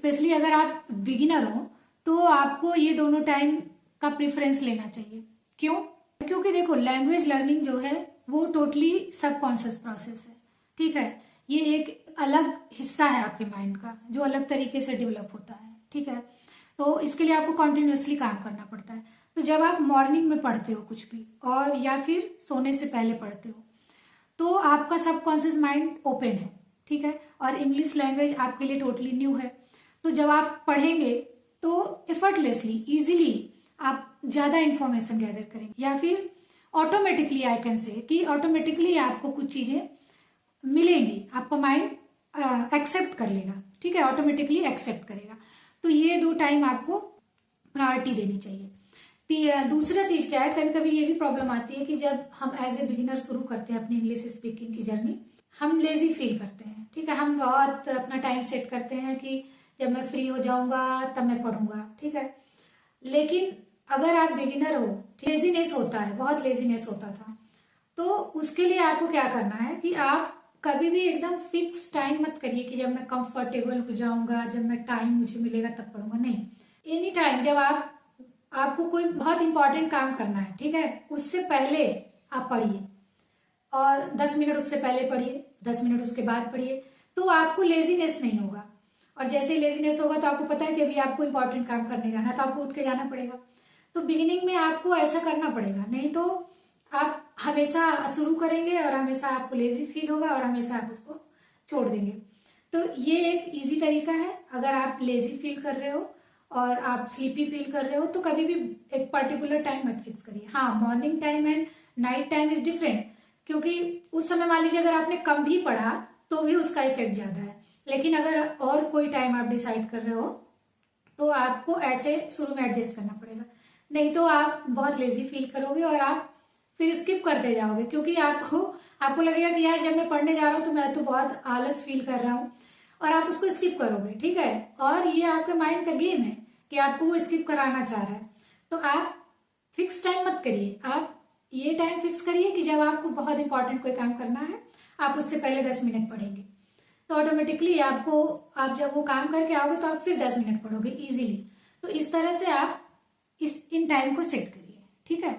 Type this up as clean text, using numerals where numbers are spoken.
Specially अगर आप beginner हो तो आपको ये दोनों टाइम का प्रेफरेंस लेना चाहिए। क्यों? क्योंकि देखो लैंग्वेज लर्निंग जो है वो टोटली सबकॉन्शियस प्रोसेस है, ठीक है। ये एक अलग हिस्सा है आपके माइंड का जो अलग तरीके से डेवलप होता है, ठीक है। तो इसके लिए आपको कॉन्टिन्यूसली काम करना पड़ता है। तो जब आप मॉर्निंग में पढ़ते हो कुछ भी और या फिर सोने से पहले पढ़ते हो तो आपका सबकॉन्शियस माइंड ओपन है, ठीक है। और इंग्लिश लैंग्वेज आपके लिए टोटली न्यू है। तो जब आप पढ़ेंगे तो एफर्टलेसली इजीली आप ज्यादा इंफॉर्मेशन गैदर करेंगे, या फिर ऑटोमेटिकली आई कैन से कि ऑटोमेटिकली आपको कुछ चीजें मिलेंगी, आपका माइंड एक्सेप्ट कर लेगा, ठीक है, ऑटोमेटिकली एक्सेप्ट करेगा। तो ये दो टाइम आपको प्रायोरिटी देनी चाहिए। दूसरा चीज क्या है, कभी कभी ये भी प्रॉब्लम आती है कि जब हम एज ए बिगिनर शुरू करते हैं अपनी इंग्लिश स्पीकिंग की जर्नी, हम लेजी फील करते हैं, ठीक है। हम बहुत अपना टाइम सेट करते हैं कि जब मैं फ्री हो जाऊंगा तब मैं पढ़ूंगा, ठीक है। लेकिन अगर आप बिगिनर हो, लेजीनेस होता है, बहुत लेजीनेस होता था, तो उसके लिए आपको क्या करना है कि आप कभी भी एकदम फिक्स टाइम मत करिए कि जब मैं कंफर्टेबल हो जाऊंगा, जब मैं टाइम मुझे मिलेगा तब पढ़ूंगा। नहीं, एनी टाइम जब आपको कोई बहुत इंपॉर्टेंट काम करना है, ठीक है, उससे पहले आप पढ़िए और 10 मिनट उससे पहले पढ़िए, 10 मिनट उसके बाद पढ़िए, तो आपको लेजीनेस नहीं होगा। और जैसे ही लेजीनेस होगा तो आपको पता है कि अभी आपको इंपॉर्टेंट काम करने जाना है तो आपको उठ के जाना पड़ेगा। तो बिगिनिंग में आपको ऐसा करना पड़ेगा, नहीं तो आप हमेशा शुरू करेंगे और हमेशा आपको लेजी फील होगा और हमेशा आप उसको छोड़ देंगे। तो ये एक इजी तरीका है। अगर आप लेजी फील कर रहे हो और आप स्लीपी फील कर रहे हो तो कभी भी एक पर्टिकुलर टाइम मत फिक्स करिए। हाँ, morning time and night time is different, क्योंकि उस समय मान लीजिए अगर आपने कम भी पढ़ा तो भी उसका इफेक्ट ज्यादा है। लेकिन अगर और कोई टाइम आप डिसाइड कर रहे हो तो आपको ऐसे शुरू में एडजस्ट करना पड़ेगा, नहीं तो आप बहुत लेजी फील करोगे और आप फिर स्किप करते जाओगे, क्योंकि आपको लगेगा कि यार जब मैं पढ़ने जा रहा हूं तो मैं तो बहुत आलस फील कर रहा हूं, और आप उसको स्किप करोगे, ठीक है। और ये आपके माइंड का गेम है कि आपको वो स्किप कराना चाह रहा है। तो आप फिक्स टाइम मत करिए, आप ये टाइम फिक्स करिए कि जब आपको बहुत इंपॉर्टेंट कोई काम करना है आप उससे पहले 10 मिनट पढ़ेंगे, तो ऑटोमेटिकली आप जब वो काम करके आओगे तो आप फिर 10 मिनट पढ़ोगे इजीली। तो इस तरह से आप इन टाइम को सेट करिए, ठीक है।